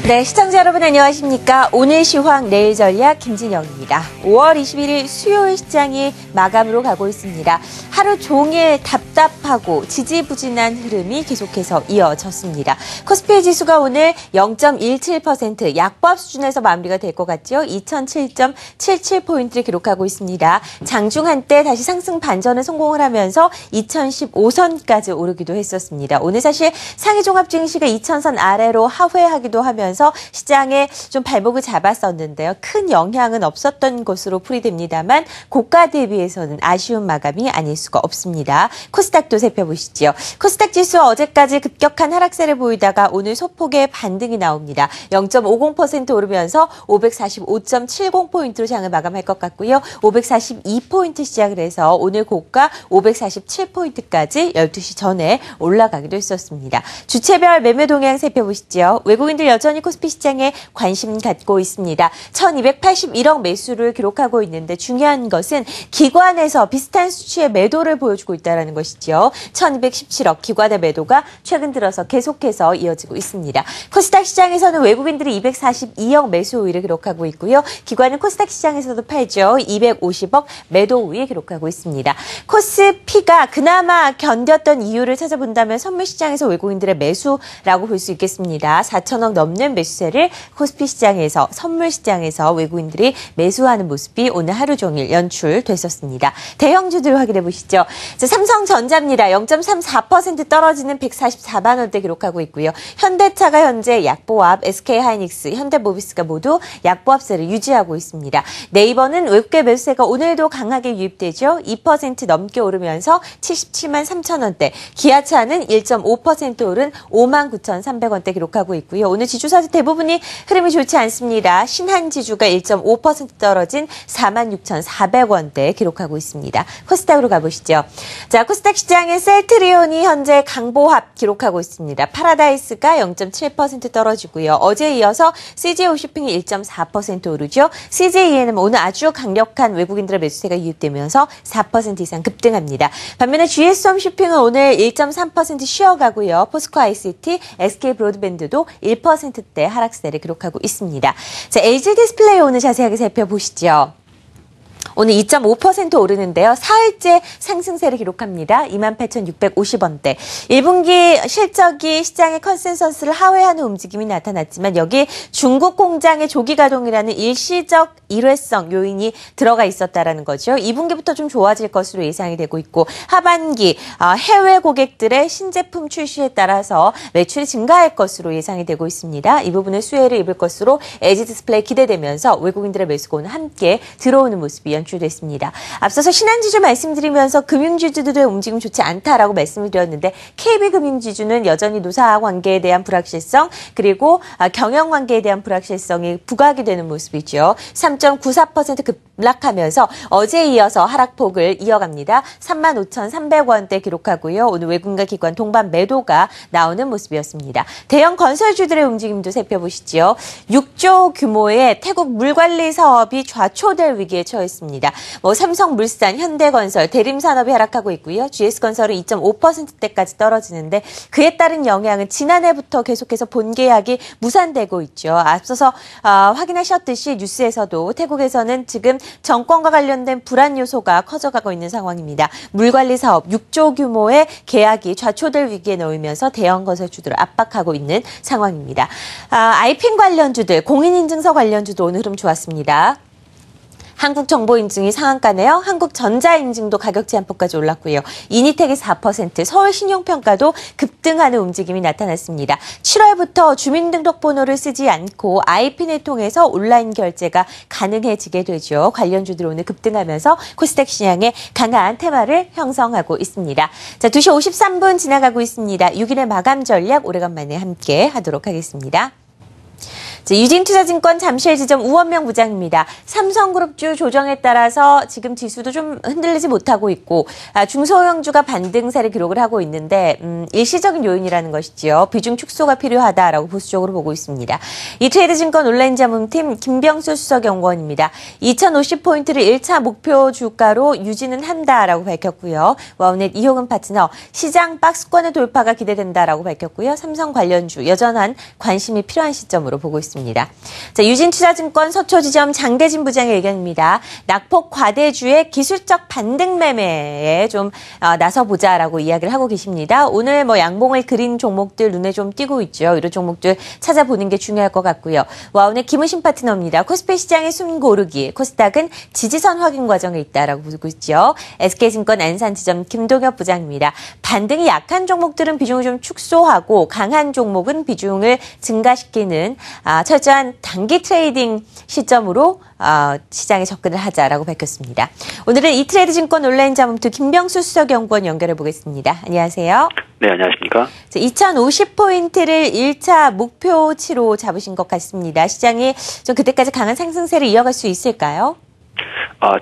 네, 시청자 여러분 안녕하십니까? 오늘 시황 내일 전략 김진영입니다. 5월 21일 수요일 시장이 마감으로 가고 있습니다. 하루 종일 답답하고 지지부진한 흐름이 계속해서 이어졌습니다. 코스피 지수가 오늘 0.17% 약보합 수준에서 마무리가 될 것 같죠? 2007.77포인트를 기록하고 있습니다. 장중 한때 다시 상승 반전에 성공을 하면서 2015선까지 오르기도 했었습니다. 오늘 사실 상위 종합 증시가 2000선 아래로 하회하기도 하면서 시장에 좀 발목을 잡았었는데요. 큰 영향은 없었던 것으로 풀이됩니다만 고가 대비해서는 아쉬운 마감이 아닐 수가 없습니다. 코스닥도 살펴보시죠. 코스닥 지수 어제까지 급격한 하락세를 보이다가 오늘 소폭의 반등이 나옵니다. 0.50% 오르면서 545.70포인트로 장을 마감할 것 같고요. 542포인트 시작을 해서 오늘 고가 547포인트까지 12시 전에 올라가기도 했었습니다. 주체별 매매 동향 살펴보시죠. 외국인들 여전히 코스피 시장에 관심 갖고 있습니다. 1281억 매수를 기록하고 있는데 중요한 것은 기관에서 비슷한 수치의 매도를 보여주고 있다는 것이죠. 1217억 기관의 매도가 최근 들어서 계속해서 이어지고 있습니다. 코스닥 시장에서는 외국인들이 242억 매수 우위를 기록하고 있고요. 기관은 코스닥 시장에서도 팔죠. 250억 매도 우위 기록하고 있습니다. 코스피가 그나마 견뎠던 이유를 찾아본다면 선물 시장에서 외국인들의 매수라고 볼 수 있겠습니다. 4천억 넘는 매수세를 코스피 시장에서 선물 시장에서 외국인들이 매수하는 모습이 오늘 하루 종일 연출됐었습니다. 대형주들 확인해 보시죠. 삼성전자입니다. 0.34% 떨어지는 144만 원대 기록하고 있고요. 현대차가 현재 약보합, SK하이닉스, 현대모비스가 모두 약보합세를 유지하고 있습니다. 네이버는 외국계 매수세가 오늘도 강하게 유입되죠. 2% 넘게 오르면서 77만 3천 원대, 기아차는 1.5% 오른 59,300원대 기록하고 있고요. 오늘 지주사들 대부분이 흐름이 좋지 않습니다. 신한지주가 1.5% 떨어진 46,400원대 기록하고 있습니다. 코스닥으로 가보시죠. 자, 코스닥 시장의 셀트리온이 현재 강보합 기록하고 있습니다. 파라다이스가 0.7% 떨어지고요. 어제에 이어서 CJ홈쇼핑이 1.4% 오르죠. CJEN은 오늘 아주 강력한 외국인들의 매수세가 유입되면서 4% 이상 급등합니다. 반면에 GS홈쇼핑은 오늘 1.3% 쉬어가고요. 포스코 ICT, SK 브로드밴드도 1%대 하락세를 기록하고 있습니다. 자, LG 디스플레이 오늘 자세하게 살펴보시죠. 오늘 2.5% 오르는데요. 4일째 상승세를 기록합니다. 28,650원대. 1분기 실적이 시장의 컨센서스를 하회하는 움직임이 나타났지만 여기 중국 공장의 조기 가동이라는 일시적 일회성 요인이 들어가 있었다라는 거죠. 2분기부터 좀 좋아질 것으로 예상이 되고 있고 하반기 해외 고객들의 신제품 출시에 따라서 매출이 증가할 것으로 예상이 되고 있습니다. 이 부분의 수혜를 입을 것으로 LG 디스플레이 기대되면서 외국인들의 매수가 오늘 함께 들어오는 모습이 연출됐습니다. 앞서서 신한지주 말씀드리면서 금융지주들의 움직임 좋지 않다라고 말씀을 드렸는데 KB금융지주는 여전히 노사 관계에 대한 불확실성 그리고 경영 관계에 대한 불확실성이 부각이 되는 모습이죠. 3.94% 급락하면서 어제에 이어서 하락폭을 이어갑니다. 35,300원대 기록하고요. 오늘 외국인과 기관 동반 매도가 나오는 모습이었습니다. 대형 건설주들의 움직임도 살펴보시죠. 6조 규모의 태국 물관리 사업이 좌초될 위기에 처했습니다. 삼성물산, 현대건설, 대림산업이 하락하고 있고요. GS건설은 2.5%대까지 떨어지는데 그에 따른 영향은 지난해부터 계속해서 본계약이 무산되고 있죠. 앞서서 확인하셨듯이 뉴스에서도 태국에서는 지금 정권과 관련된 불안 요소가 커져가고 있는 상황입니다. 물관리 사업 6조 규모의 계약이 좌초될 위기에 놓이면서 대형 건설주들을 압박하고 있는 상황입니다. 아이핀 관련주들, 공인인증서 관련주도 오늘 흐름 좋았습니다. 한국정보인증이 상한가네요. 한국전자인증도 가격 제한폭까지 올랐고요. 이니텍이 4%, 서울신용평가도 급등하는 움직임이 나타났습니다. 7월부터 주민등록번호를 쓰지 않고 아이핀을 통해서 온라인 결제가 가능해지게 되죠. 관련주들 오늘 급등하면서 코스닥 시장에 강한 테마를 형성하고 있습니다. 자, 2시 53분 지나가고 있습니다. 6일의 마감 전략 오래간만에 함께 하도록 하겠습니다. 유진투자증권 잠실지점 우원명 부장입니다. 삼성그룹주 조정에 따라서 지금 지수도 좀 흔들리지 못하고 있고 중소형주가 반등세를 기록을 하고 있는데 일시적인 요인이라는 것이지요. 비중 축소가 필요하다라고 보수적으로 보고 있습니다. 이트레이드증권 온라인 자문팀 김병수 수석연구원입니다. 2050포인트를 1차 목표 주가로 유지는 한다라고 밝혔고요. 와우넷 이효근 파트너 시장 박스권의 돌파가 기대된다라고 밝혔고요. 삼성 관련주 여전한 관심이 필요한 시점으로 보고 있습니다. 자, 유진투자증권 서초지점 장대진 부장의 의견입니다. 낙폭 과대주의 기술적 반등 매매에 좀 나서보자라고 이야기를 하고 계십니다. 오늘 양봉을 그린 종목들 눈에 좀 띄고 있죠. 이런 종목들 찾아보는 게 중요할 것 같고요. 와우넷 김우신 파트너입니다. 코스피 시장의 숨 고르기, 코스닥은 지지선 확인 과정에 있다라고 보고 있죠. SK증권 안산지점 김동엽 부장입니다. 반등이 약한 종목들은 비중을 좀 축소하고 강한 종목은 비중을 증가시키는 철저한 단기 트레이딩 시점으로 시장에 접근을 하자라고 밝혔습니다. 오늘은 이트레이드증권 온라인 자문투 김병수 수석연구원 연결해 보겠습니다. 안녕하세요. 네, 안녕하십니까. 2050포인트를 1차 목표치로 잡으신 것 같습니다. 시장이 좀 그때까지 강한 상승세를 이어갈 수 있을까요?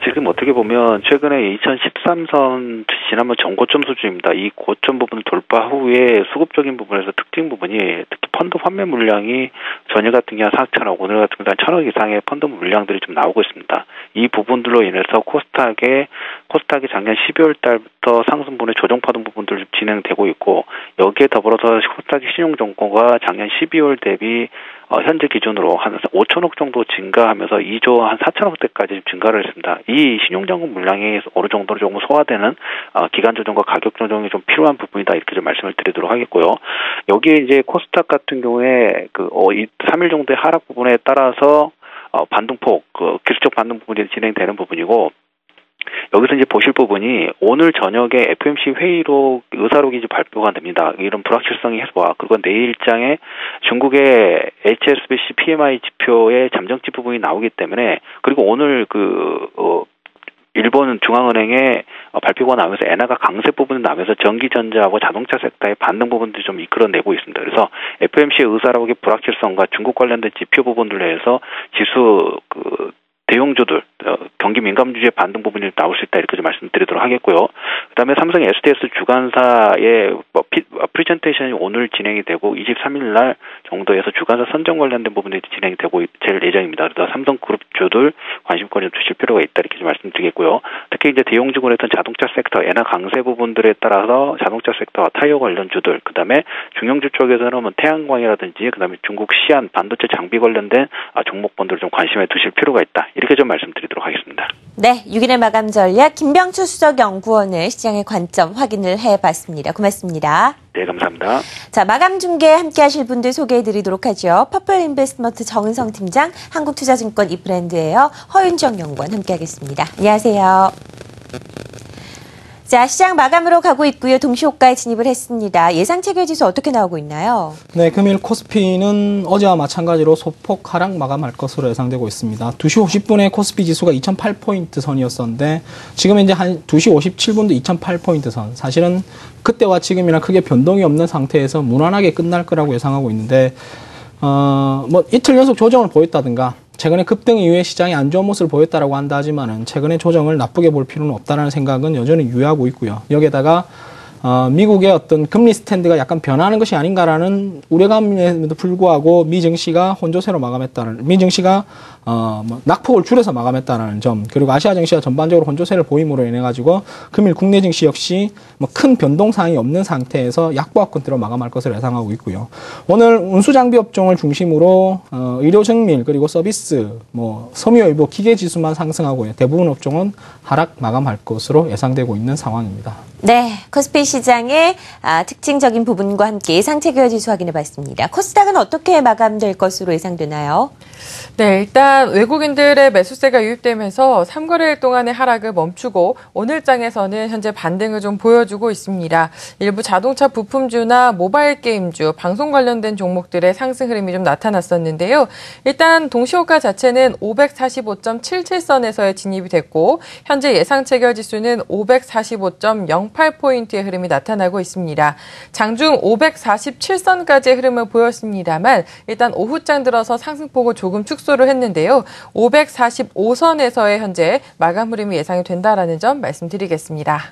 지금 어떻게 보면 최근에 2013선 지난번 전고점 수준입니다. 이 고점 부분을 돌파 후에 수급적인 부분에서 특징 부분이 특히 펀드 환매 물량이 전일 같은 경우 한 4천억, 오늘 같은 경우 한 1,000억 이상의 펀드 물량들이 좀 나오고 있습니다. 이 부분들로 인해서 코스닥이 작년 12월 달부터 상승분의 조정 파동 부분들 좀 진행되고 있고, 여기에 더불어서 코스닥의 신용정보가 작년 12월 대비 현재 기준으로 한 5천억 정도 증가하면서 2조 한 4천억 대까지 증가를 했습니다. 이 신용잔금 물량이 어느 정도로 조금 소화되는 기간 조정과 가격 조정이 좀 필요한 부분이다, 이렇게 좀 말씀을 드리도록 하겠고요. 여기에 이제 코스닥 같은 경우에 이 3일 정도의 하락 부분에 따라서 반등폭, 기술적 반등 부분이 진행되는 부분이고, 여기서 이제 보실 부분이 오늘 저녁에 FOMC 회의로 의사록이 이제 발표가 됩니다. 이런 불확실성이 해소와, 그리고 내일장에 중국의 HSBC PMI 지표의 잠정치 부분이 나오기 때문에, 그리고 오늘 일본 중앙은행의 발표가 나오면서 엔화가 강세 부분이 나오면서 전기전자하고 자동차 섹터의 반등 부분들이 좀 이끌어내고 있습니다. 그래서 FOMC의 의사록의 불확실성과 중국 관련된 지표 부분들로 해서 지수 대형주들, 경기 민감주의 반등 부분이 나올 수 있다, 이렇게 좀 말씀드리도록 하겠고요. 그다음에 삼성 SDS 주간사의 프레젠테이션이 오늘 진행이 되고 23일 날 정도에서 주간사 선정 관련된 부분들이 진행이 되고 될 예정입니다. 그래서 삼성그룹주들 관심권을 두실 필요가 있다, 이렇게 좀 말씀드리겠고요. 특히 이제 대형주군에 했던 자동차 섹터, 엔화 강세 부분들에 따라서 자동차 섹터와 타이어 관련주들, 그다음에 중형주 쪽에서는 태양광이라든지 그다음에 중국 시안 반도체 장비 관련된 종목군들을 좀 관심에 두실 필요가 있다, 이렇게 좀 말씀드리도록 하겠습니다. 네, 6일의 마감 전략 김병수 수석연구원의 시장의 관점 확인을 해봤습니다. 고맙습니다. 네, 감사합니다. 자, 마감 중계 함께 하실 분들 소개해드리도록 하죠. 퍼플 인베스트먼트 정은성 팀장, 한국투자증권 이브랜드예요. 허윤정 연구원 함께하겠습니다. 안녕하세요. 자, 시장 마감으로 가고 있고요. 동시호가에 진입을 했습니다. 예상 체결지수 어떻게 나오고 있나요? 네, 금일 코스피는 어제와 마찬가지로 소폭 하락 마감할 것으로 예상되고 있습니다. 2시 50분에 코스피 지수가 2008포인트 선이었었는데 지금 이제 한 2시 57분도 2008포인트 선. 사실은 그때와 지금이랑 크게 변동이 없는 상태에서 무난하게 끝날 거라고 예상하고 있는데 이틀 연속 조정을 보였다든가 최근에 급등 이후에 시장이 안 좋은 모습을 보였다라고 한다 하지만은 최근의 조정을 나쁘게 볼 필요는 없다는 생각은 여전히 유효하고 있고요. 여기에다가 미국의 어떤 금리 스탠드가 약간 변하는 것이 아닌가라는 우려감에도 불구하고 미 증시가 낙폭을 줄여서 마감했다는 점, 그리고 아시아 증시가 전반적으로 혼조세를 보임으로 인해 가지고 금일 국내 증시 역시 큰 변동 사항이 없는 상태에서 약보합권대로 마감할 것을 예상하고 있고요. 오늘 운수 장비 업종을 중심으로 의료 정밀 그리고 서비스, 섬유 일부 기계 지수만 상승하고요. 대부분 업종은 하락 마감할 것으로 예상되고 있는 상황입니다. 네, 코스피 시장의 특징적인 부분과 함께 예상 체결 지수 확인해 봤습니다. 코스닥은 어떻게 마감될 것으로 예상되나요? 네, 일단 일단 외국인들의 매수세가 유입되면서 3거래일 동안의 하락을 멈추고 오늘 장에서는 현재 반등을 좀 보여주고 있습니다. 일부 자동차 부품주나 모바일 게임주, 방송 관련된 종목들의 상승 흐름이 좀 나타났었는데요. 일단 동시호가 자체는 545.77선에서의 진입이 됐고 현재 예상 체결 지수는 545.08포인트의 흐름이 나타나고 있습니다. 장중 547선까지의 흐름을 보였습니다만 일단 오후장 들어서 상승폭을 조금 축소를 했는데요. 545선에서의 현재 마감 흐름이 예상이 된다라는 점 말씀드리겠습니다.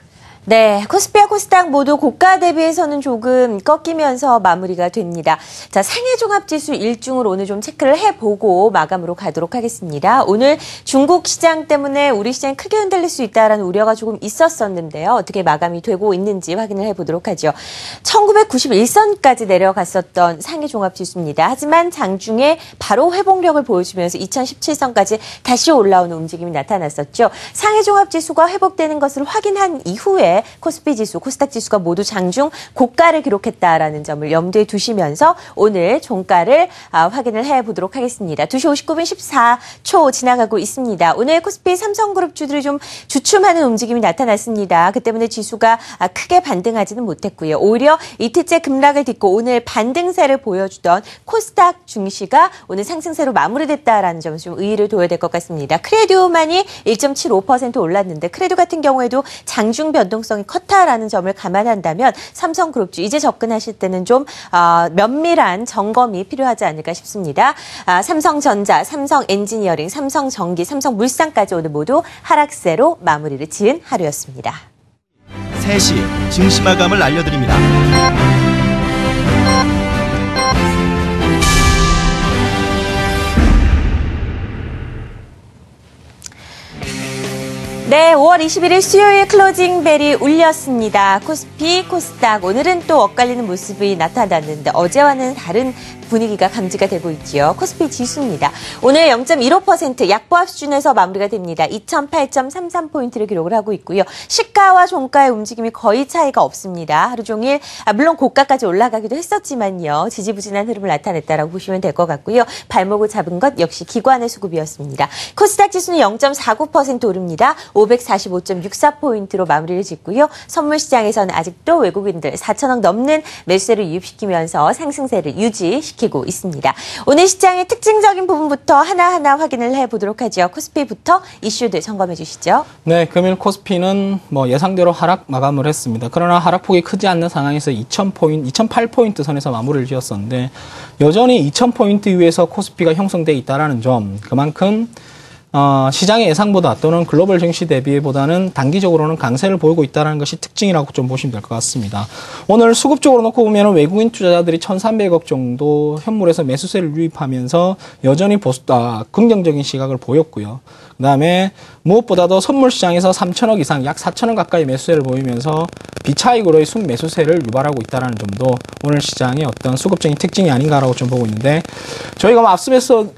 네, 코스피와 코스닥 모두 고가 대비해서는 조금 꺾이면서 마무리가 됩니다. 자, 상해종합지수 일중을 오늘 좀 체크를 해보고 마감으로 가도록 하겠습니다. 오늘 중국 시장 때문에 우리 시장이 크게 흔들릴 수 있다는 우려가 조금 있었었는데요. 어떻게 마감이 되고 있는지 확인을 해보도록 하죠. 1991선까지 내려갔었던 상해종합지수입니다. 하지만 장중에 바로 회복력을 보여주면서 2017선까지 다시 올라오는 움직임이 나타났었죠. 상해종합지수가 회복되는 것을 확인한 이후에 코스피 지수, 코스닥 지수가 모두 장중 고가를 기록했다라는 점을 염두에 두시면서 오늘 종가를 확인을 해보도록 하겠습니다. 2시 59분 14초 지나가고 있습니다. 오늘 코스피 삼성그룹 주들이 좀 주춤하는 움직임이 나타났습니다. 그 때문에 지수가 크게 반등하지는 못했고요. 오히려 이틀째 급락을 딛고 오늘 반등세를 보여주던 코스닥 증시가 오늘 상승세로 마무리됐다라는 점을 좀 의의를 둬야 될 것 같습니다. 크레디오만이 1.75% 올랐는데 크레디오 같은 경우에도 장중 변동성이 컸다라는 점을 감안한다면 삼성그룹주 이제 접근하실 때는 좀 면밀한 점검이 필요하지 않을까 싶습니다. 삼성전자, 삼성엔지니어링, 삼성전기, 삼성물산까지 오늘 모두 하락세로 마무리를 지은 하루였습니다. 3시 증시 마감을 알려드립니다. 네, 5월 21일 수요일 클로징 벨이 울렸습니다. 코스피, 코스닥 오늘은 또 엇갈리는 모습이 나타났는데 어제와는 다른 분위기가 감지가 되고 있지요. 코스피 지수입니다. 오늘 0.15% 약보합 수준에서 마무리가 됩니다. 2008.33포인트를 기록을 하고 있고요. 시가와 종가의 움직임이 거의 차이가 없습니다. 하루 종일 물론 고가까지 올라가기도 했었지만요. 지지부진한 흐름을 나타냈다라고 보시면 될 것 같고요. 발목을 잡은 것 역시 기관의 수급이었습니다. 코스닥 지수는 0.49% 오릅니다. 545.64포인트로 마무리를 짓고요. 선물시장에서는 아직도 외국인들 4천억 넘는 매수세를 유입시키면서 상승세를 유지시키고 있습니다. 오늘 시장의 특징적인 부분부터 하나하나 확인을 해보도록 하죠. 코스피부터 이슈들 점검해 주시죠. 네, 금일 코스피는 예상대로 하락 마감을 했습니다. 그러나 하락폭이 크지 않는 상황에서 2008포인트 선에서 마무리를 지었었는데 여전히 2000포인트 위에서 코스피가 형성돼 있다는 점, 그만큼 시장의 예상보다 또는 글로벌 증시 대비보다는 단기적으로는 강세를 보이고 있다는 것이 특징이라고 좀 보시면 될 것 같습니다. 오늘 수급적으로 놓고 보면 외국인 투자자들이 1,300억 정도 현물에서 매수세를 유입하면서 여전히 긍정적인 시각을 보였고요. 그다음에 무엇보다도 선물 시장에서 3천억 이상, 약 4천억 가까이 매수세를 보이면서 비차익으로의 순매수세를 유발하고 있다는 점도 오늘 시장의 어떤 수급적인 특징이 아닌가라고 좀 보고 있는데, 저희가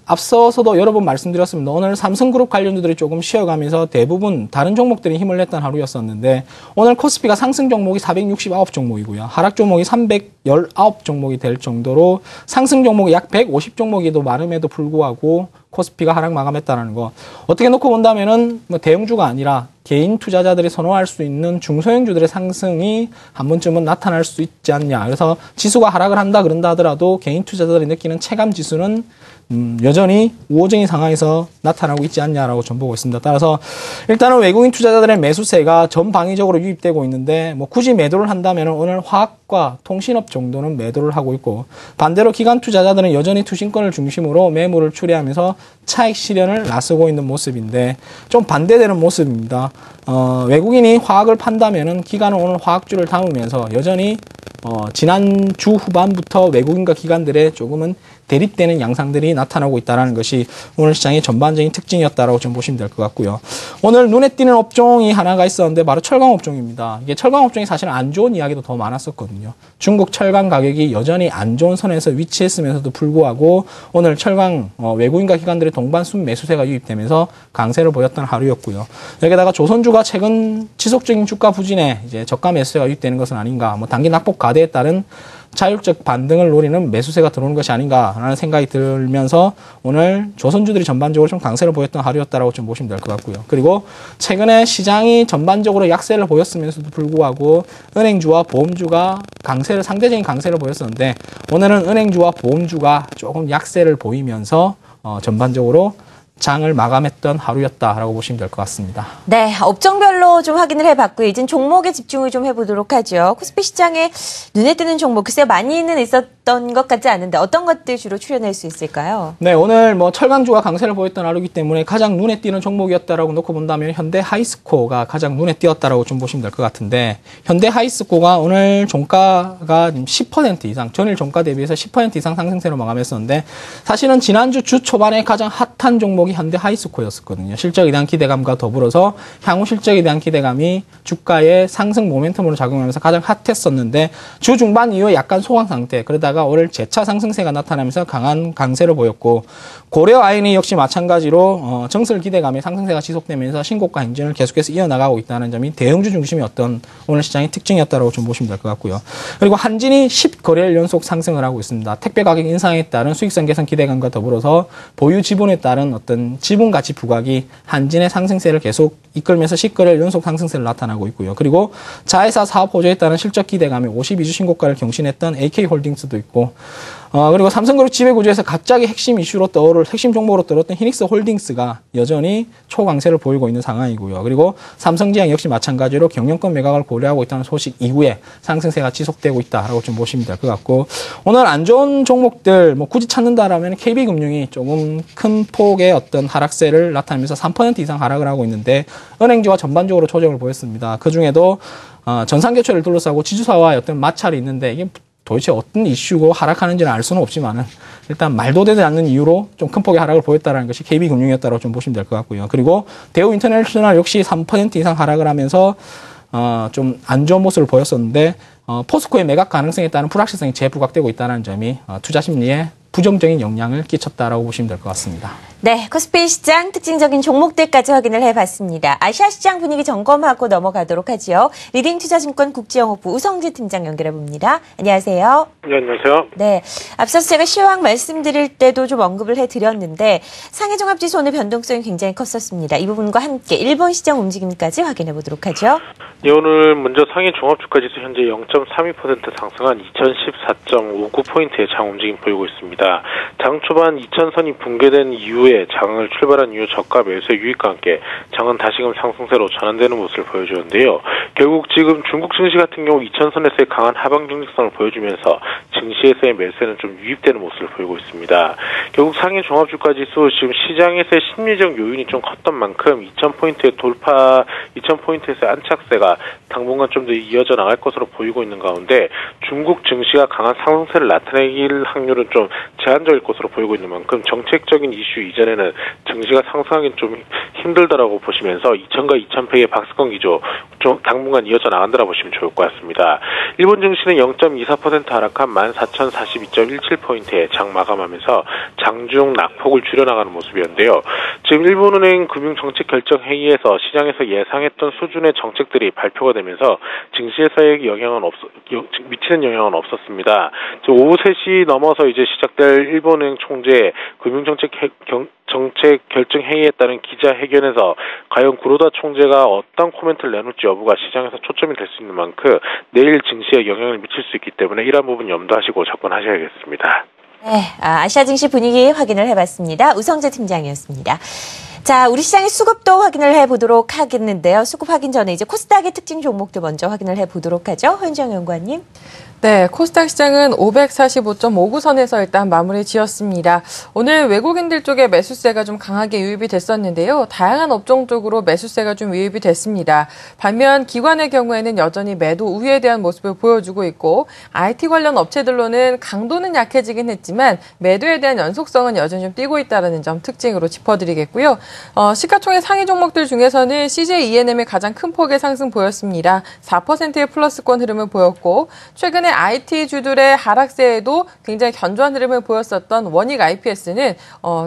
앞서서도 여러 번 말씀드렸습니다. 오늘 삼성그룹 관련주들이 조금 쉬어가면서 대부분 다른 종목들이 힘을 냈던 하루였었는데, 오늘 코스피가 상승 종목이 469 종목이고요. 하락 종목이 319 종목이 될 정도로 상승 종목이 약 150 종목이도 많음에도 불구하고 코스피가 하락 마감했다는 거. 어떻게 놓고 본다면은 대형주가 아니라 개인 투자자들이 선호할 수 있는 중소형주들의 상승이 한 번쯤은 나타날 수 있지 않냐. 그래서 지수가 하락을 한다 그런다 하더라도 개인 투자자들이 느끼는 체감 지수는 여전히 우호적인 상황에서 나타나고 있지 않냐라고 전 보고 있습니다. 따라서 일단은 외국인 투자자들의 매수세가 전방위적으로 유입되고 있는데 굳이 매도를 한다면 오늘 화학과 통신업 정도는 매도를 하고 있고, 반대로 기관 투자자들은 여전히 투신권을 중심으로 매물을 추리하면서 차익 실현을 나서고 있는 모습인데 좀 반대되는 모습입니다. 외국인이 화학을 판다면은 기관은 오늘 화학주를 담으면서 여전히 지난 주 후반부터 외국인과 기관들의 조금은 대립되는 양상들이 나타나고 있다는 것이 오늘 시장의 전반적인 특징이었다라고 좀 보시면 될 것 같고요. 오늘 눈에 띄는 업종이 하나가 있었는데 바로 철강 업종입니다. 이게 철강 업종이 사실 안 좋은 이야기도 더 많았었거든요. 중국 철강 가격이 여전히 안 좋은 선에서 위치했으면서도 불구하고 오늘 철강 외국인과 기관들의 동반 순매수세가 유입되면서 강세를 보였던 하루였고요. 여기다가 조선주가 최근 지속적인 주가 부진에 이제 저가 매수세가 유입되는 것은 아닌가, 단기 낙폭 가대에 따른 자율적 반등을 노리는 매수세가 들어오는 것이 아닌가라는 생각이 들면서 오늘 조선주들이 전반적으로 좀 강세를 보였던 하루였다라고 좀 보시면 될 것 같고요. 그리고 최근에 시장이 전반적으로 약세를 보였으면서도 불구하고 은행주와 보험주가 상대적인 강세를 보였었는데 오늘은 은행주와 보험주가 조금 약세를 보이면서 전반적으로 장을 마감했던 하루였다라고 보시면 될 것 같습니다. 네, 업종별로 좀 확인을 해봤고요. 이젠 종목에 집중을 좀 해보도록 하죠. 코스피 시장에 눈에 띄는 종목, 글쎄요, 많이는 있었던 것 같지 않은데 어떤 것들 주로 추려낼 수 있을까요? 네, 오늘 철강주가 강세를 보였던 하루이기 때문에 가장 눈에 띄는 종목이었다라고 놓고 본다면 현대 하이스코어가 가장 눈에 띄었다라고 좀 보시면 될 것 같은데 현대 하이스코어가 오늘 종가가 10% 이상, 전일 종가 대비해서 10% 이상 상승세로 마감했었는데 사실은 지난주 주 초반에 가장 핫한 종목이 현대 하이스코어였었거든요. 실적에 대한 기대감과 더불어서 향후 실적에 대한 기대감이 주가의 상승 모멘텀으로 작용하면서 가장 핫했었는데 주 중반 이후에 약간 소강 상태, 그러다가 오늘 재차 상승세가 나타나면서 강한 강세를 보였고 고려 아이언이 역시 마찬가지로 정설 기대감의 상승세가 지속되면서 신고가 행진을 계속해서 이어나가고 있다는 점이 대형주 중심이었던 오늘 시장의 특징이었다고 좀 보시면 될 것 같고요. 그리고 한진이 10거래일 연속 상승을 하고 있습니다. 택배 가격 인상에 따른 수익성 개선 기대감과 더불어서 보유 지분에 따른 어떤 지분 가치 부각이 한진의 상승세를 계속 이끌면서 10거래일 연속 상승세를 나타나고 있고요. 그리고 자회사 사업 호조에 따른 실적 기대감이 52주 신고가를 경신했던 AK홀딩스도 있고 그리고 삼성그룹 지배구조에서 갑자기 핵심 종목으로 떠올랐던 히닉스홀딩스가 여전히 초강세를 보이고 있는 상황이고요. 그리고 삼성지향 역시 마찬가지로 경영권 매각을 고려하고 있다는 소식 이후에 상승세가 지속되고 있다라고 좀 보시면 될 것 같고 오늘 안 좋은 종목들 굳이 찾는다라면 KB금융이 조금 큰 폭의 어떤 하락세를 나타내면서 3% 이상 하락을 하고 있는데 은행주와 전반적으로 조정을 보였습니다. 그 중에도 전산개최를 둘러싸고 지주사와의 어떤 마찰이 있는데 이게 도대체 어떤 이슈고 하락하는지는 알 수는 없지만은 일단 말도 되지 않는 이유로 좀 큰 폭의 하락을 보였다는 것이 KB금융이었다고 좀 보시면 될 것 같고요. 그리고 대우인터내셔널 역시 3% 이상 하락을 하면서 좀 안 좋은 모습을 보였었는데 포스코의 매각 가능성에 따른 불확실성이 재부각되고 있다는 점이 투자 심리에 부정적인 영향을 끼쳤다라고 보시면 될 것 같습니다. 네, 코스피 시장 특징적인 종목들까지 확인을 해봤습니다. 아시아 시장 분위기 점검하고 넘어가도록 하지요. 리딩투자증권 국제영업부 우성재 팀장 연결해봅니다. 안녕하세요. 네, 안녕하세요. 네, 앞서서 제가 시황 말씀드릴 때도 좀 언급을 해드렸는데 상해종합지수 오늘 변동성이 굉장히 컸었습니다. 이 부분과 함께 일본 시장 움직임까지 확인해보도록 하죠. 네, 오늘 먼저 상해 종합주가지수 현재 0.32% 상승한 2014.59포인트의 장 움직임 보이고 있습니다. 장 초반 2000선이 붕괴된 이후에 장을 출발한 이후 저가 매수의 유입과 함께 장은 다시금 상승세로 전환되는 모습을 보여주는데요. 결국 지금 중국 증시 같은 경우 2000선에서의 강한 하방 중립성을 보여주면서 증시에서의 매수에는 좀 유입되는 모습을 보이고 있습니다. 결국 상해 종합주가지수 지금 시장에서의 심리적 요인이 좀 컸던 만큼 2000포인트의 돌파, 2000포인트에서의 안착세가 당분간 좀 더 이어져 나갈 것으로 보이고 있는 가운데 중국 증시가 강한 상승세를 나타내길 확률은 좀 제한적일 것으로 보이고 있는 만큼 정책적인 이슈 이전에는 증시가 상승하기는 좀 힘들다라고 보시면서 2000과 2000패의 박스권 기조 좀 당분간 이어져 나간다라 보시면 좋을 것 같습니다. 일본 증시는 0.24% 하락한 14,042.17포인트에 장 마감하면서 장중 낙폭을 줄여나가는 모습이었는데요. 지금 일본은행 금융정책결정회의에서 시장에서 예상했던 수준의 정책들이 발표가 되면서 증시에서의 미치는 영향은 없었습니다. 오후 3시 넘어서 이제 시작될 일본은행 총재 금융정책결정회의에 따른 기자회견에서 과연 구로다 총재가 어떤 코멘트를 내놓을지 여부가 시장에서 초점이 될 수 있는 만큼 내일 증시에 영향을 미칠 수 있기 때문에 이러한 부분 염두하시고 접근하셔야겠습니다. 네, 아시아 증시 분위기 확인을 해봤습니다. 우성재 팀장이었습니다. 자, 우리 시장의 수급도 확인을 해보도록 하겠는데요. 수급 확인 전에 이제 코스닥의 특징 종목도 먼저 확인을 해보도록 하죠. 허윤정 연구원님. 네, 코스닥 시장은 545.59선에서 일단 마무리 지었습니다. 오늘 외국인들 쪽에 매수세가 좀 강하게 유입이 됐었는데요. 다양한 업종 쪽으로 매수세가 좀 유입이 됐습니다. 반면 기관의 경우에는 여전히 매도 우위에 대한 모습을 보여주고 있고 IT 관련 업체들로는 강도는 약해지긴 했지만 매도에 대한 연속성은 여전히 좀 띄고 있다는 점 특징으로 짚어드리겠고요. 시가총액 상위 종목들 중에서는 CJ E&M이 가장 큰 폭의 상승 보였습니다. 4%의 플러스권 흐름을 보였고 최근에 IT주들의 하락세에도 굉장히 견조한 흐름을 보였었던 원익 IPS는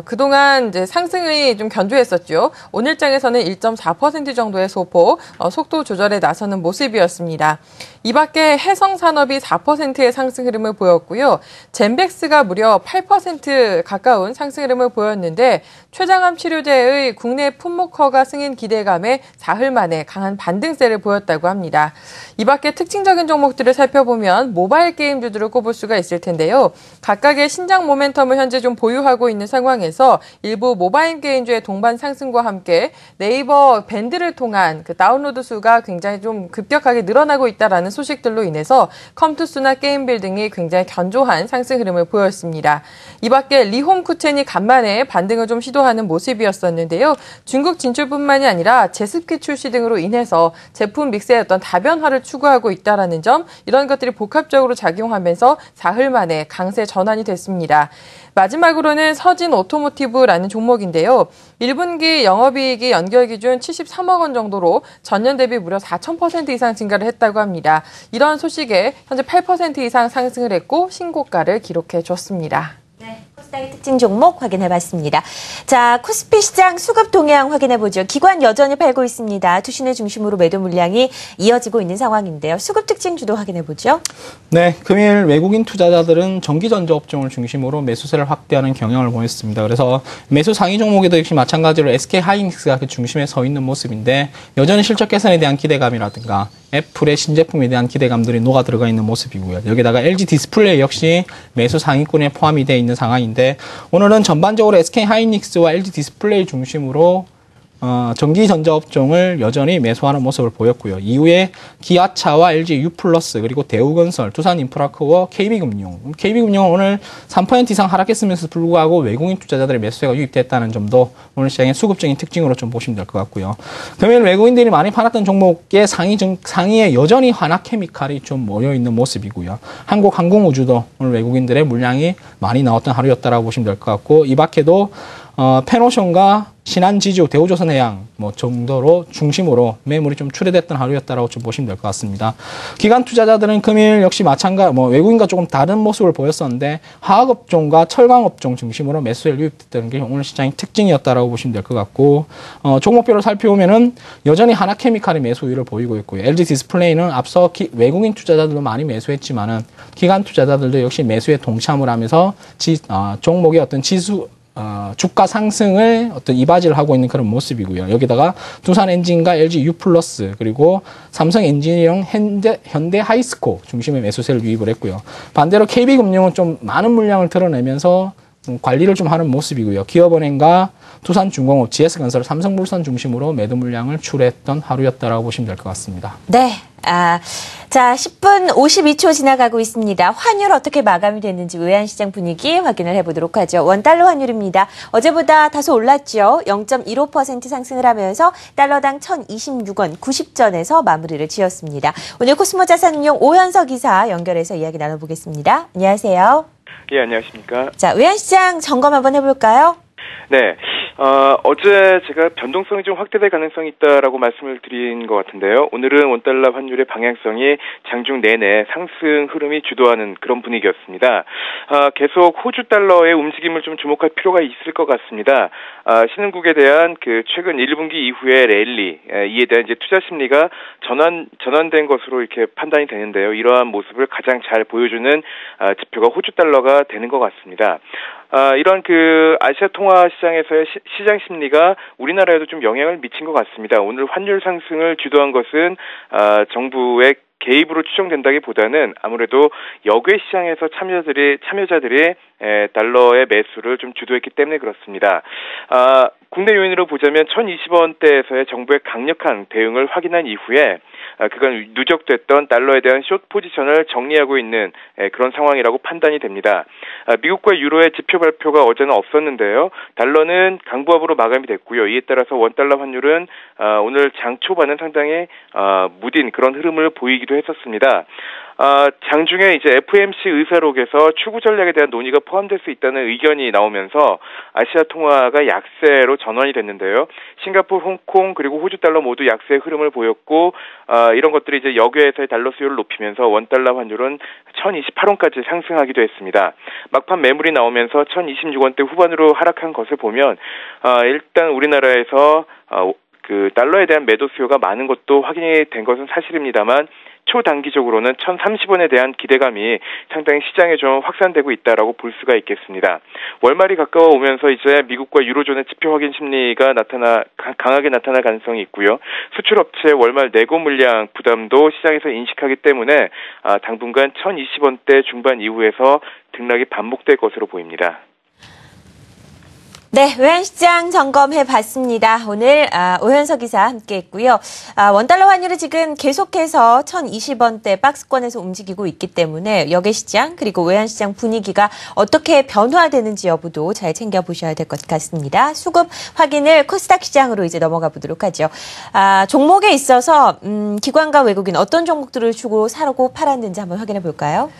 그동안 이제 상승이 좀 견조했었죠. 오늘장에서는 1.4% 정도의 소폭, 속도 조절에 나서는 모습이었습니다. 이 밖에 해성산업이 4%의 상승 흐름을 보였고요. 젠백스가 무려 8% 가까운 상승 흐름을 보였는데 췌장암 치료제의 국내 품목허가 승인 기대감에 사흘 만에 강한 반등세를 보였다고 합니다. 이 밖에 특징적인 종목들을 살펴보면 모바일 게임주들을 꼽을 수가 있을 텐데요. 각각의 신장 모멘텀을 현재 좀 보유하고 있는 상황에서 일부 모바일 게임주의 동반 상승과 함께 네이버 밴드를 통한 그 다운로드 수가 굉장히 좀 급격하게 늘어나고 있다라는 소식들로 인해서 컴투스나 게임빌 등이 굉장히 견조한 상승 흐름을 보였습니다. 이 밖에 리홈쿠첸이 간만에 반등을 좀 시도하는 모습이었었는데요. 중국 진출뿐만이 아니라 제습기 출시 등으로 인해서 제품 믹스의 어떤 다변화를 추구하고 있다는 점, 이런 것들이 복합적으로 작용하면서 사흘 만에 강세 전환이 됐습니다. 마지막으로는 서진 오토모티브라는 종목인데요. 1분기 영업이익이 연결 기준 73억 원 정도로 전년 대비 무려 4,000% 이상 증가를 했다고 합니다. 이런 소식에 현재 8% 이상 상승을 했고 신고가를 기록해 줬습니다. 네, 코스닥의 특징 종목 확인해봤습니다. 자, 코스피 시장 수급 동향 확인해보죠. 기관 여전히 팔고 있습니다. 투신을 중심으로 매도 물량이 이어지고 있는 상황인데요. 수급 특징 주도 확인해보죠. 네, 금일 외국인 투자자들은 전기전자업종을 중심으로 매수세를 확대하는 경향을 보였습니다. 그래서 매수 상위 종목에도 역시 마찬가지로 SK하이닉스가 그 중심에 서 있는 모습인데 여전히 실적 개선에 대한 기대감이라든가 애플의 신제품에 대한 기대감들이 녹아 들어가 있는 모습이고요. 여기다가 LG 디스플레이 역시 매수 상위권에 포함이 되어 있는 상황인데 오늘은 전반적으로 SK하이닉스와 LG 디스플레이 중심으로 전기전자업종을 여전히 매수하는 모습을 보였고요. 이후에 기아차와 LG U+, 그리고 대우건설, 두산인프라코어, KB금융. KB금융은 오늘 3% 이상 하락했으면서 불구하고 외국인 투자자들의 매수세가 유입됐다는 점도 오늘 시장의 수급적인 특징으로 좀 보시면 될 것 같고요. 금일 외국인들이 많이 팔았던 종목의 상위에 여전히 하나케미칼이 좀 모여있는 모습이고요. 한국항공우주도 오늘 외국인들의 물량이 많이 나왔던 하루였다라고 보시면 될 것 같고, 이 밖에도 페노션과 신한지주, 대우조선해양 정도로 중심으로 매물이 좀 출회됐던 하루였다라고 좀 보시면 될 것 같습니다. 기관 투자자들은 금일 역시 외국인과 조금 다른 모습을 보였었는데 화학업종과 철강업종 중심으로 매수에 유입됐다는 게 오늘 시장의 특징이었다라고 보시면 될 것 같고, 종목별로 살펴보면은 여전히 하나케미칼이 매수 우위를 보이고 있고요. LG 디스플레이는 앞서 외국인 투자자들도 많이 매수했지만은 기관 투자자들도 역시 매수에 동참을 하면서 종목의 어떤 주가 상승을 어떤 이바지를 하고 있는 그런 모습이고요. 여기다가 두산엔진과 LG U+, 그리고 삼성엔지니어링, 현대하이스코 중심의 매수세를 유입을 했고요. 반대로 KB금융은 좀 많은 물량을 드러내면서 관리를 좀 하는 모습이고요. 기업은행과 두산중공업, GS건설, 삼성물산 중심으로 매도 물량을 출회했던 하루였다라고 보시면 될 것 같습니다. 네. 자, 10분 52초 지나가고 있습니다. 환율 어떻게 마감이 됐는지 외환시장 분위기 확인을 해보도록 하죠. 원달러 환율입니다. 어제보다 다소 올랐죠. 0.15% 상승을 하면서 달러당 1,026원 90전에서 마무리를 지었습니다. 오늘 코스모 자산운용 오현석 이사 연결해서 이야기 나눠보겠습니다. 안녕하세요. 예, 안녕하십니까. 자, 외환시장 점검 한번 해볼까요? 네. 어제 제가 변동성이 좀 확대될 가능성이 있다라고 말씀을 드린 것 같은데요. 오늘은 원달러 환율의 방향성이 장중 내내 상승 흐름이 주도하는 그런 분위기였습니다. 계속 호주 달러의 움직임을 좀 주목할 필요가 있을 것 같습니다. 신흥국에 대한 그 최근 1분기 이후의 랠리, 이에 대한 이제 투자 심리가 전환된 것으로 이렇게 판단이 되는데요. 이러한 모습을 가장 잘 보여주는 지표가 호주 달러가 되는 것 같습니다. 이런 그 아시아 통화 시장에서의 시장 심리가 우리나라에도 좀 영향을 미친 것 같습니다. 오늘 환율 상승을 주도한 것은 정부의 개입으로 추정된다기보다는 아무래도 역외 시장에서 참여자들이 달러의 매수를 좀 주도했기 때문에 그렇습니다. 국내 요인으로 보자면 1,020원대에서의 정부의 강력한 대응을 확인한 이후에 그간 누적됐던 달러에 대한 숏 포지션을 정리하고 있는 그런 상황이라고 판단이 됩니다. 미국과 유로의 지표 발표가 어제는 없었는데요. 달러는 강보합으로 마감이 됐고요. 이에 따라서 원달러 환율은 오늘 장 초반은 상당히 무딘 그런 흐름을 보이기도 했었습니다. 장중에 이제 FOMC 의사록에서 추구 전략에 대한 논의가 포함될 수 있다는 의견이 나오면서 아시아 통화가 약세로 전환이 됐는데요. 싱가포르, 홍콩 그리고 호주 달러 모두 약세의 흐름을 보였고 이런 것들이 이제 역외에서의 달러 수요를 높이면서 원달러 환율은 1,028원까지 상승하기도 했습니다. 막판 매물이 나오면서 1,026원대 후반으로 하락한 것을 보면 일단 우리나라에서 그 달러에 대한 매도 수요가 많은 것도 확인이 된 것은 사실입니다만 초단기적으로는 1,030원에 대한 기대감이 상당히 시장에 좀 확산되고 있다라고 볼 수가 있겠습니다. 월말이 가까워오면서 이제 미국과 유로존의 지표 확인 심리가 강하게 나타날 가능성이 있고요. 수출업체 월말 내고 물량 부담도 시장에서 인식하기 때문에 당분간 1,020원대 중반 이후에서 등락이 반복될 것으로 보입니다. 네, 외환시장 점검해봤습니다. 오늘 오현석 기자 함께했고요. 원달러 환율은 지금 계속해서 1,020원대 박스권에서 움직이고 있기 때문에 여객시장 그리고 외환시장 분위기가 어떻게 변화되는지 여부도 잘 챙겨보셔야 될 것 같습니다. 수급 확인을 코스닥 시장으로 이제 넘어가 보도록 하죠. 종목에 있어서 기관과 외국인 어떤 종목들을 주고 사고 팔았는지 한번 확인해 볼까요?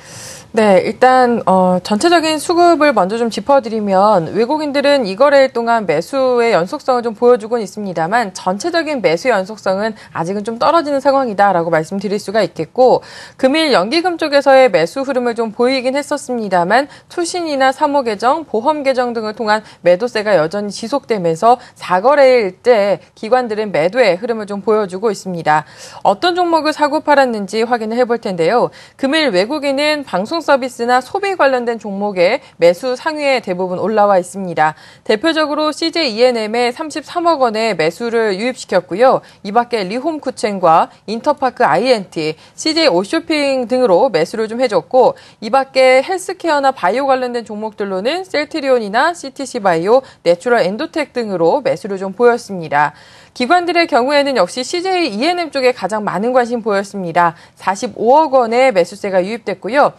네, 일단 전체적인 수급을 먼저 좀 짚어드리면 외국인들은 이 거래일 동안 매수의 연속성을 좀 보여주곤 있습니다만 전체적인 매수 연속성은 아직은 좀 떨어지는 상황이다라고 말씀드릴 수가 있겠고 금일 연기금 쪽에서의 매수 흐름을 좀 보이긴 했었습니다만 투신이나 사모계정, 보험계정 등을 통한 매도세가 여전히 지속되면서 4거래일 때 기관들은 매도의 흐름을 좀 보여주고 있습니다. 어떤 종목을 사고 팔았는지 확인을 해볼 텐데요. 금일 외국인은 방송 서비스나 소비 관련된 종목에 매수 상위에 대부분 올라와 있습니다. 대표적으로 CJ E&M에 33억 원의 매수를 유입시켰고요. 이 밖에 리홈쿠첸과 인터파크 INT, CJ 오쇼핑 등으로 매수를 좀 해줬고 이 밖에 헬스케어나 바이오 관련된 종목들로는 셀트리온이나 CTC 바이오, 내추럴 엔도텍 등으로 매수를 좀 보였습니다. 기관들의 경우에는 역시 CJ E&M 쪽에 가장 많은 관심 보였습니다. 45억 원의 매수세가 유입됐고요.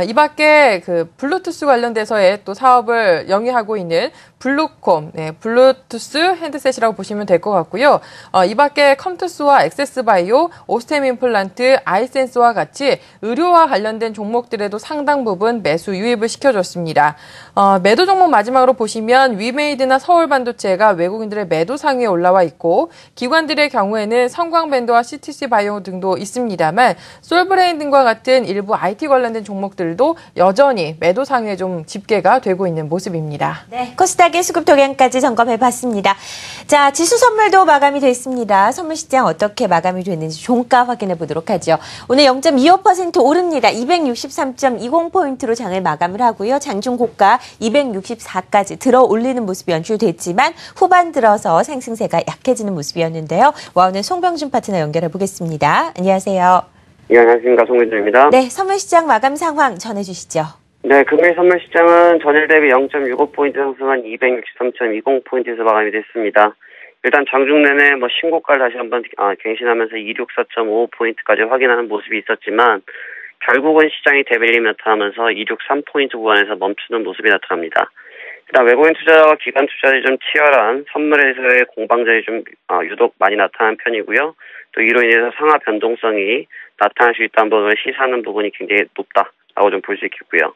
이 밖에 그 블루투스 관련돼서의 또 사업을 영위하고 있는 블루콤, 블루투스 핸드셋이라고 보시면 될 것 같고요. 이 밖에 컴투스와 엑세스바이오, 오스템 임플란트, 아이센스와 같이 의료와 관련된 종목들에도 상당 부분 매수 유입을 시켜줬습니다. 매도 종목 마지막으로 보시면 위메이드나 서울반도체가 외국인들의 매도 상위에 올라와 있고 기관들의 경우에는 성광밴드와 CTC 바이오 등도 있습니다만 솔브레인 등과 같은 일부 IT 관련된 종목들도 여전히 매도 상위에 좀 집계가 되고 있는 모습입니다. 네, 코스닥의 수급 동향까지 점검해봤습니다. 자, 지수 선물도 마감이 됐습니다. 선물시장 어떻게 마감이 됐는지 종가 확인해 보도록 하죠. 오늘 0.25% 오릅니다. 263.20포인트로 장을 마감을 하고요. 장중 고가 264까지 들어 올리는 모습이 연출됐지만 후반 들어서 상승세가 약해지는 모습이었는데요. 오늘 송병준 파트너 연결해 보겠습니다. 안녕하세요. 네, 안녕하십니까. 송병준입니다. 네, 선물시장 마감 상황 전해주시죠. 네, 금일 선물시장은 전일 대비 0.65포인트 상승한 263.20포인트에서 마감이 됐습니다. 일단 장중 내내 신고가를 다시 한번 갱신하면서 264.5포인트까지 확인하는 모습이 있었지만 결국은 시장이 대벨림 나타나면서 263포인트 구간에서 멈추는 모습이 나타납니다. 일단 외국인 투자자와 기관 투자들이 좀 치열한 선물에서의 공방전이 좀 유독 많이 나타나는 편이고요. 또 이로 인해서 상하 변동성이 나타날 수 있다는 부분을 시사하는 부분이 굉장히 높다라고 좀 볼 수 있겠고요.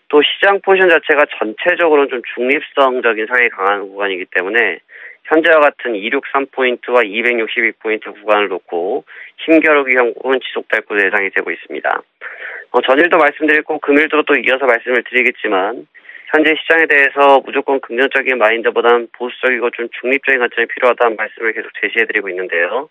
또 시장 포지션 자체가 전체적으로는 좀 중립성적인 성향이 강한 구간이기 때문에 현재와 같은 263포인트와 262포인트 구간을 놓고 힘겨루기 형국은 지속될 것으로 예상이 되고 있습니다. 전일도 말씀드렸고 금일도 또 이어서 말씀을 드리겠지만 현재 시장에 대해서 무조건 긍정적인 마인드보다는 보수적이고 좀 중립적인 관점이 필요하다는 말씀을 계속 제시해드리고 있는데요.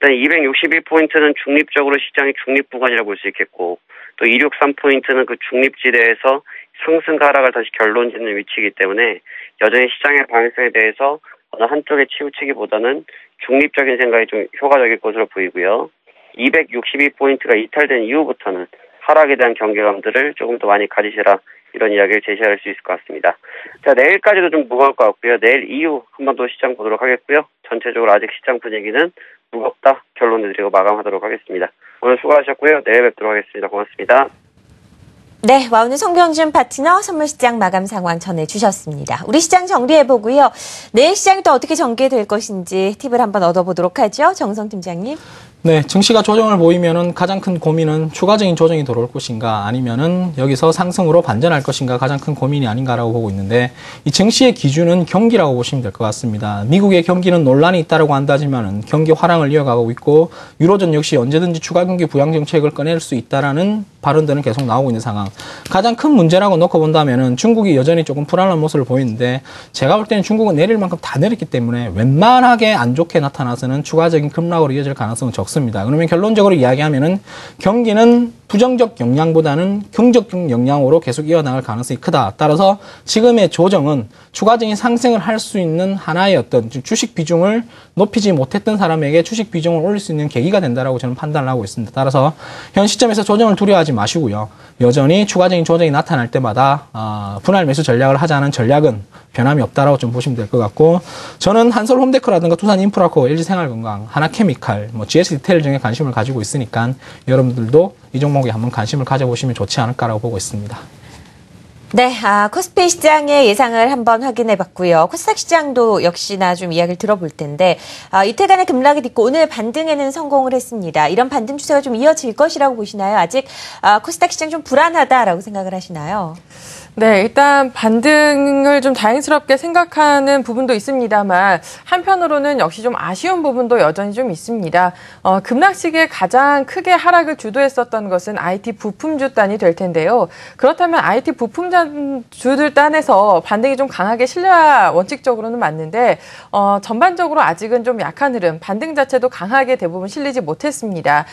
일단 261포인트는 중립적으로 시장이 중립 구간이라고 볼 수 있겠고 또 263포인트는 그 중립지대에서 상승과 하락을 다시 결론짓는 위치이기 때문에 여전히 시장의 방향성에 대해서 어느 한쪽에 치우치기보다는 중립적인 생각이 좀 효과적일 것으로 보이고요. 262포인트가 이탈된 이후부터는 하락에 대한 경계감들을 조금 더 많이 가지시라 이런 이야기를 제시할 수 있을 것 같습니다. 자, 내일까지도 좀 무거울 것 같고요. 내일 이후 한 번 더 시장 보도록 하겠고요. 전체적으로 아직 시장 분위기는 무겁다 결론을 드리고 마감하도록 하겠습니다. 오늘 수고하셨고요. 내일 뵙도록 하겠습니다. 고맙습니다. 네, 오늘 송병준 파트너 선물시장 마감 상황 전해주셨습니다. 우리 시장 정리해보고요. 내일 시장이 또 어떻게 전개될 것인지 팁을 한번 얻어보도록 하죠. 정성 팀장님. 네, 증시가 조정을 보이면은 가장 큰 고민은 추가적인 조정이 들어올 것인가 아니면은 여기서 상승으로 반전할 것인가 가장 큰 고민이 아닌가라고 보고 있는데 이 증시의 기준은 경기라고 보시면 될 것 같습니다. 미국의 경기는 논란이 있다라고 한다지만은 경기 화랑을 이어가고 있고 유로존 역시 언제든지 추가 경기 부양 정책을 꺼낼 수 있다라는 발언들은 계속 나오고 있는 상황. 가장 큰 문제라고 놓고 본다면은 중국이 여전히 조금 불안한 모습을 보이는데 제가 볼 때는 중국은 내릴 만큼 다 내렸기 때문에 웬만하게 안 좋게 나타나서는 추가적인 급락으로 이어질 가능성은 적습니다. 그러면 결론적으로 이야기하면은 경기는 부정적 영향보다는 긍정적 영향으로 계속 이어나갈 가능성이 크다. 따라서 지금의 조정은 추가적인 상승을 할 수 있는 하나의 어떤 주식 비중을 높이지 못했던 사람에게 주식 비중을 올릴 수 있는 계기가 된다라고 저는 판단을 하고 있습니다. 따라서 현 시점에서 조정을 두려워하지 마시고요. 여전히 추가적인 조정이 나타날 때마다 분할 매수 전략을 하자는 전략은 변함이 없다라고 좀 보시면 될 것 같고 저는 한솔홈데크라든가 두산인프라코, LG생활건강, 하나케미칼, GS디테일 등에 관심을 가지고 있으니까 여러분들도 이 종목에 한번 관심을 가져보시면 좋지 않을까라고 보고 있습니다. 네, 코스피 시장의 예상을 한번 확인해 봤고요. 코스닥 시장도 역시나 좀 이야기를 들어볼 텐데, 이틀간의 급락이 딛고 오늘 반등에는 성공을 했습니다. 이런 반등 추세가 좀 이어질 것이라고 보시나요? 아직 코스닥 시장 좀 불안하다라고 생각을 하시나요? 네, 일단 반등을 좀 다행스럽게 생각하는 부분도 있습니다만 한편으로는 역시 좀 아쉬운 부분도 여전히 좀 있습니다. 급락 시기에 가장 크게 하락을 주도했었던 것은 IT 부품주 단이 될 텐데요. 그렇다면 IT 부품주들 단에서 반등이 좀 강하게 실려야 원칙적으로는 맞는데 전반적으로 아직은 좀 약한 흐름, 반등 자체도 강하게 대부분 실리지 못했습니다.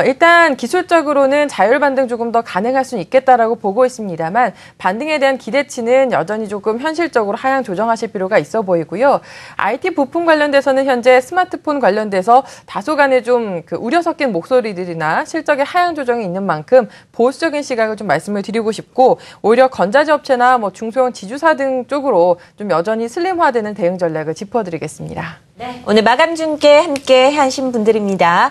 일단 기술적으로는 자율 반등 조금 더 가능할 수는 있겠다라고 보고 있습니다만 반등에 대한 기대치는 여전히 조금 현실적으로 하향 조정하실 필요가 있어 보이고요. IT 부품 관련돼서는 현재 스마트폰 관련돼서 다소간의 좀 그 우려 섞인 목소리들이나 실적의 하향 조정이 있는 만큼 보수적인 시각을 좀 말씀을 드리고 싶고 오히려 건자재 업체나 중소형 지주사 등 쪽으로 좀 여전히 슬림화되는 대응 전략을 짚어드리겠습니다. 네, 오늘 마감 중계 함께 하신 분들입니다.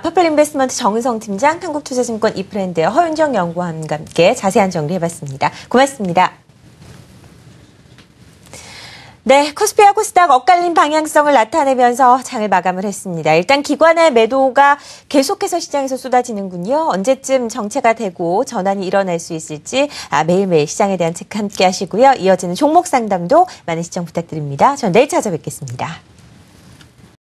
퍼플인베스트먼트 정은성 팀장, 한국투자증권 이프랜드의 허윤정 연구원과 함께 자세한 정리해봤습니다. 고맙습니다. 네, 코스피와 코스닥 엇갈린 방향성을 나타내면서 장을 마감을 했습니다. 일단 기관의 매도가 계속해서 시장에서 쏟아지는군요. 언제쯤 정체가 되고 전환이 일어날 수 있을지 매일매일 시장에 대한 체크 함께 하시고요. 이어지는 종목 상담도 많은 시청 부탁드립니다. 저는 내일 찾아뵙겠습니다.